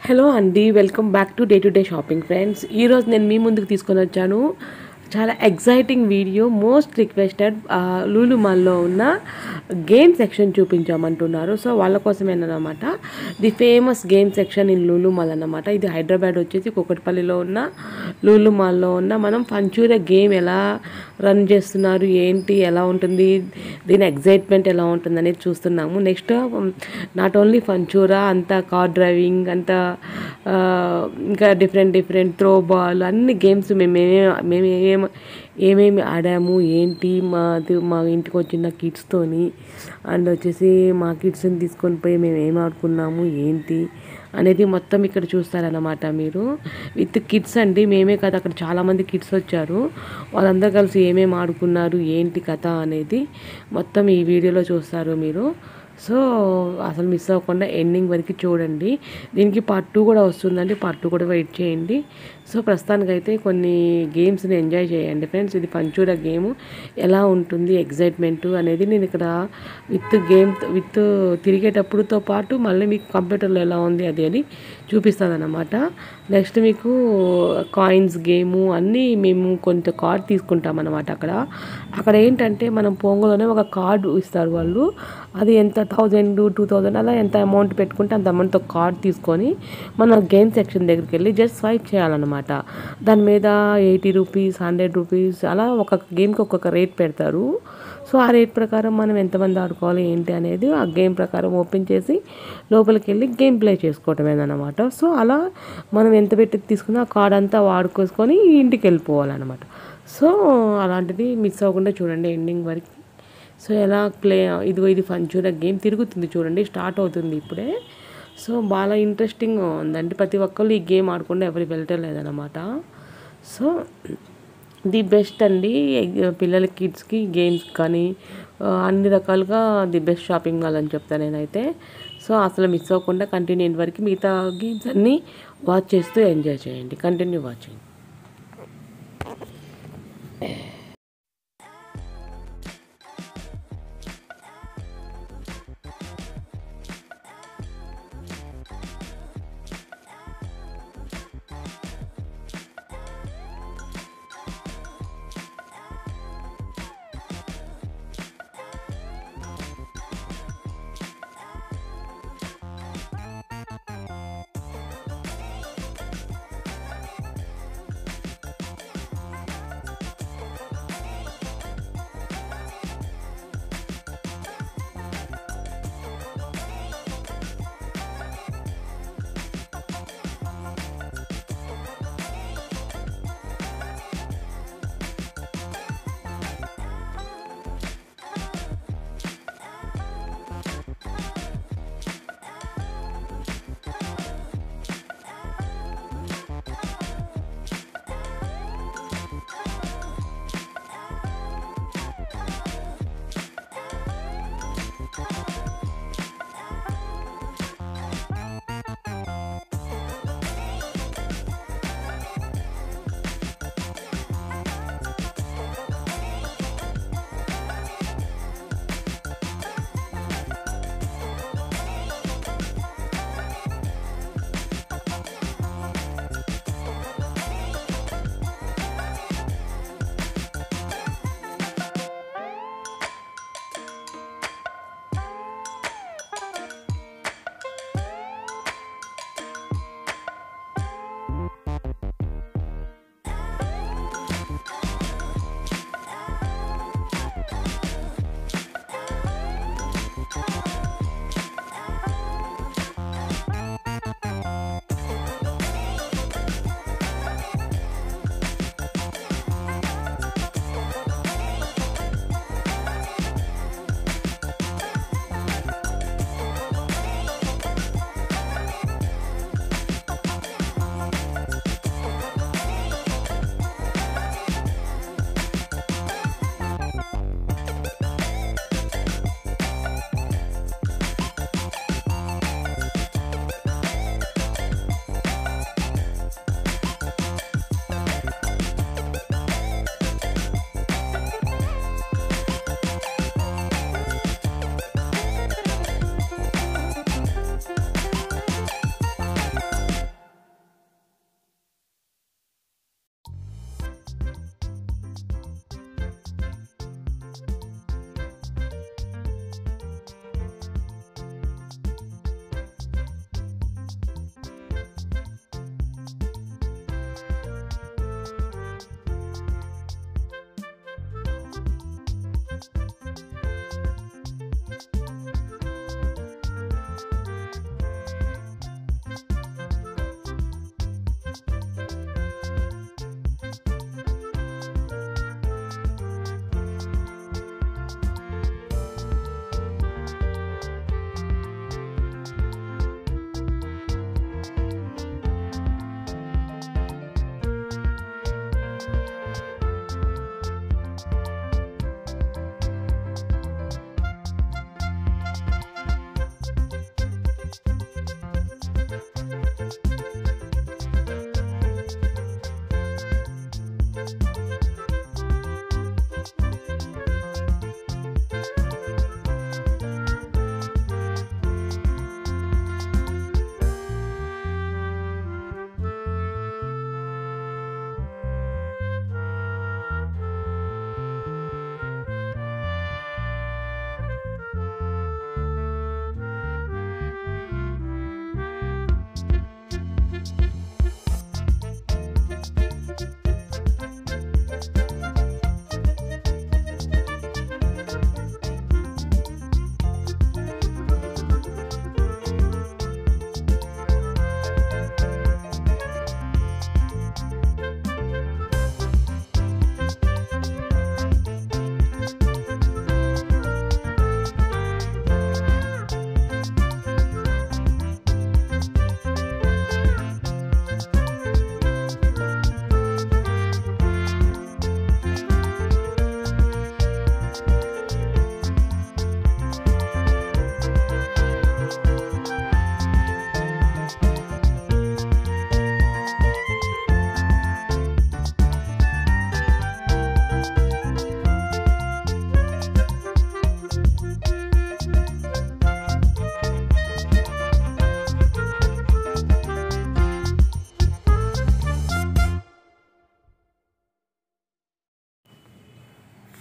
Hello అండి. Welcome back to day shopping friends. ఈరోజు నేను మీ ముందుకు తీసుకొని వచ్చాను చాలా exciting video. Most requested Lulu మాల్లో ఉన్న గేమ్ సెక్షన్ చూపించామంటున్నారు. సో వాళ్ళ కోసమేనమాట the famous game section in Lulu mall అన్నమాట. ఇది హైదరాబాద్ వచ్చేసి కూకట్పల్లిలో ఉన్న లూలు మాల్లో ఉన్న మనం ఫంచూరియా గేమ్ ఎలా రన్ చేస్తున్నారు, ఏంటి, ఎలా ఉంటుంది, దీని ఎగ్జైట్మెంట్ ఎలా ఉంటుంది అనేది చూస్తున్నాము. నెక్స్ట్ నాట్ ఓన్లీ ఫంచూరా, అంతా కార్ డ్రైవింగ్, అంతా ఇంకా డిఫరెంట్ త్రో బాల్ అన్ని గేమ్స్ మేము ఏమేమి ఆడాము, ఏంటి, మా ఇంటికి వచ్చిన కిడ్స్తోని అండ్ వచ్చేసి మా కిడ్స్ని తీసుకొని పోయి మేము ఏం ఆడుకున్నాము ఏంటి అనేది మొత్తం ఇక్కడ చూస్తారన్నమాట. మీరు విత్ కిడ్స్ అండి, మేమే కదా, అక్కడ చాలామంది కిడ్స్ వచ్చారు. వాళ్ళందరూ కలిసి ఏమేమి ఆడుకున్నారు, ఏంటి కథ అనేది మొత్తం ఈ వీడియోలో చూస్తారు మీరు. సో అసలు మిస్ అవ్వకుండా ఎండింగ్ వరకు చూడండి. దీనికి పార్ట్ 2 కూడా వస్తుందండి. పార్ట్ 2 కూడా వెయిట్ చేయండి. సో ప్రస్తుతానికైతే కొన్ని గేమ్స్ని ఎంజాయ్ చేయండి ఫ్రెండ్స్. ఇది ఫంచూరియా గేమ్ ఎలా ఉంటుంది, ఎగ్జైట్మెంట్ అనేది నేను ఇక్కడ విత్ తిరిగేటప్పుడుతో పాటు మళ్ళీ మీకు కంప్యూటర్లో ఎలా ఉంది అది అని చూపిస్తుంది అన్నమాట. నెక్స్ట్ మీకు కాయిన్స్ గేము అన్నీ మేము కొంత కార్డ్ తీసుకుంటాం అన్నమాట. అక్కడ ఏంటంటే మనం పొంగలోనే ఒక కార్డు ఇస్తారు వాళ్ళు. అది ఎంత 1000 2000 అలా ఎంత అమౌంట్ పెట్టుకుంటే అంత అమౌంట్తో కార్డ్ తీసుకొని మన గేమ్ సెక్షన్ దగ్గరికి వెళ్ళి జస్ట్ స్వైప్ చేయాలన్నమాట. దాని మీద 80 రూపీస్ 100 రూపీస్ అలా ఒక్కొక్క గేమ్కి ఒక్కొక్క రేట్ పెడతారు. సో ఆ రేట్ ప్రకారం మనం ఎంతమంది ఆడుకోవాలి ఏంటి అనేది ఆ గేమ్ ప్రకారం ఓపెన్ చేసి లోపలికి వెళ్ళి గేమ్ ప్లే చేసుకోవటమేనమాట. సో అలా మనం ఎంత పెట్టి తీసుకున్నా ఆ కార్డ్ అంతా వాడుకోసుకొని ఇంటికి వెళ్ళిపోవాలన్నమాట. సో అలాంటిది మిస్ అవ్వకుండా చూడండి ఎండింగ్ వరకు. సో ఎలా ఇది ఫంచూరియా గేమ్ తిరుగుతుంది చూడండి, స్టార్ట్ అవుతుంది ఇప్పుడే. సో బాగా ఇంట్రెస్టింగ్ ఉందండి. ప్రతి ఒక్కళ్ళు ఈ గేమ్ ఆడకుండా ఎవరు వెళ్ళటం లేదనమాట. సో ది బెస్ట్ అండి పిల్లల కిడ్స్కి గేమ్స్ కానీ అన్ని రకాలుగా ది బెస్ట్ షాపింగ్ మాల్ అని చెప్తాను నేనైతే. సో అసలు మిస్ అవ్వకుండా కంటిన్యూ వరకు మిగతా గేమ్స్ అన్నీ వాచ్ చేస్తూ ఎంజాయ్ చేయండి. Continue watching.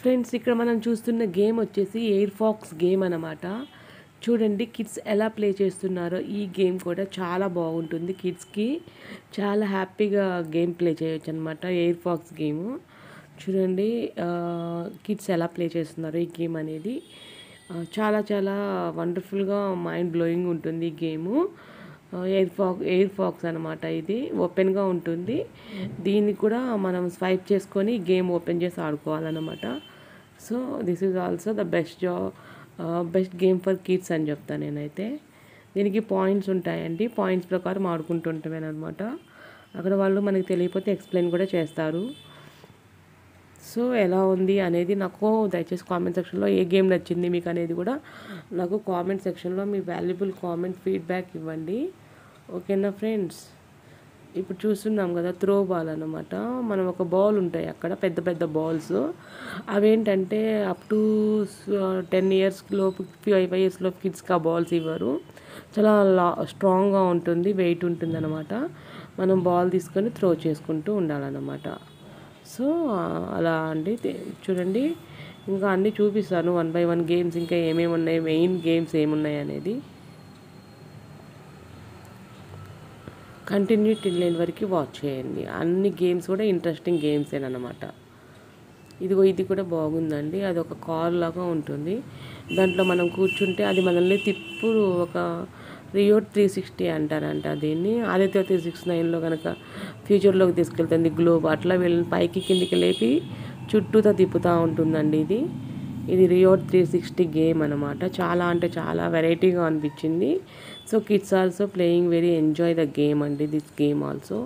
ఫ్రెండ్స్ ఇక్కడ మనం చూస్తున్న గేమ్ వచ్చేసి ఎయిర్ ఫాక్స్ గేమ్ అన్నమాట. చూడండి కిడ్స్ ఎలా ప్లే చేస్తున్నారో. ఈ గేమ్ కూడా చాలా బాగుంటుంది, కిడ్స్కి చాలా హ్యాపీగా గేమ్ ప్లే చేయొచ్చు అనమాట. ఎయిర్ ఫాక్స్ గేమ్ చూడండి కిడ్స్ ఎలా ప్లే చేస్తున్నారో. ఈ గేమ్ అనేది చాలా చాలా వండర్ఫుల్గా మైండ్ బ్లోయింగ్ ఉంటుంది ఈ గేము. ఎయిర్ ఫాక్స్ అనమాట. ఇది ఓపెన్గా ఉంటుంది, దీన్ని కూడా మనం స్వైప్ చేసుకొని గేమ్ ఓపెన్ చేసి ఆడుకోవాలన్నమాట. So this is also the best game for kids అని చెప్తాను నేనైతే. దీనికి పాయింట్స్ ఉంటాయండి, పాయింట్స్ ప్రకారం ఆడుకుంటుంటామేనమాట. అక్కడ వాళ్ళు మనకి తెలియకపోతే ఎక్స్ప్లెయిన్ కూడా చేస్తారు. సో ఎలా ఉంది అనేది నాకు దయచేసి కామెంట్ సెక్షన్లో ఏ గేమ్ నచ్చింది మీకు అనేది కూడా నాకు కామెంట్ సెక్షన్లో మీ వాల్యుబుల్ కామెంట్ ఫీడ్బ్యాక్ ఇవ్వండి. ఓకేనా ఫ్రెండ్స్. ఇప్పుడు చూస్తున్నాం కదా త్రో బాల్ అనమాట. మనం ఒక బాల్ ఉంటాయి అక్కడ పెద్ద పెద్ద బాల్స్, అవేంటంటే అప్ టు 10 years లోపు 5 years లోపు కిడ్స్కి ఆ బాల్స్ ఇవ్వరు. చాలా స్ట్రాంగ్గా ఉంటుంది, వెయిట్ ఉంటుంది అనమాట. మనం బాల్ తీసుకొని త్రో చేసుకుంటూ ఉండాలన్నమాట. సో అలా అండి. చూడండి ఇంకా అన్నీ చూపిస్తాను 1 by 1 గేమ్స్, ఇంకా ఏమేమి ఉన్నాయి, మెయిన్ గేమ్స్ ఏమున్నాయి అనేది. కంటిన్యూ టిల్ ఎండ్ వరకు వాచ్ చేయండి. అన్ని గేమ్స్ కూడా ఇంట్రెస్టింగ్ గేమ్సేనమాట. ఇది కూడా బాగుందండి. అది ఒక కార్ లాగా ఉంటుంది, దాంట్లో మనం కూర్చుంటే అది మనల్ని ఒక రియోట్ 360 అంటారంట దీన్ని. ఆదిత్య 369లో కనుక ఫ్యూచర్లోకి తీసుకెళ్తుంది గ్లోబ్, అట్లా వీళ్ళని పైకి కిందికి లేపి చుట్టూతో తిప్పుతూ ఉంటుందండి. ఇది రియోట్ 360 గేమ్ అనమాట. చాలా అంటే చాలా వెరైటీగా అనిపించింది. So kids also playing very enjoy the game అండి, దిస్ గేమ్ ఆల్సో.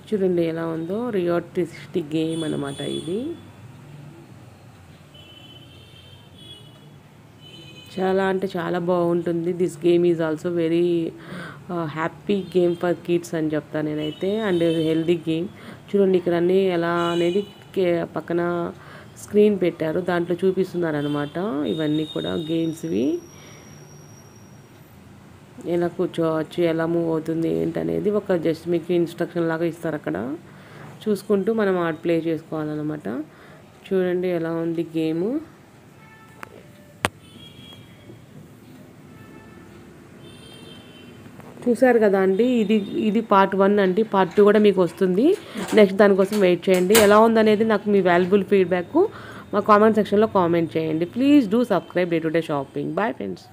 చూడండి ఎలా ఉందో, రియోట్ 360 గేమ్ అనమాట ఇది. చాలా అంటే చాలా బాగుంటుంది. This game is also very happy game for kids అని చెప్తాను నేనైతే, అండ్ హెల్దీ గేమ్. చూడండి ఇక్కడ అన్నీ ఎలా అనేది పక్కన స్క్రీన్ పెట్టారు, దాంట్లో చూపిస్తున్నారు అనమాట. ఇవన్నీ కూడా గేమ్స్వి, ఎలా కూర్చోవచ్చు, ఎలా మూవ్ అవుతుంది ఏంటనేది ఒక జస్ట్ మీకు ఇన్స్ట్రక్షన్ లాగా ఇస్తారు. అక్కడ చూసుకుంటూ మనం ప్లే చేసుకోవాలన్నమాట. చూడండి ఎలా ఉంది గేము. చూసారు కదా అండి. ఇది పార్ట్ 1 అండి. పార్ట్ 2 కూడా మీకు వస్తుంది నెక్స్ట్. దానికోసం వెయిట్ చేయండి. ఎలా ఉందనేది నాకు మీ వాల్యుబుల్ ఫీడ్బ్యాక్ మా కామెంట్ సెక్షన్లో కామెంట్ చేయండి. Please do subscribe day to day shopping. Bye friends.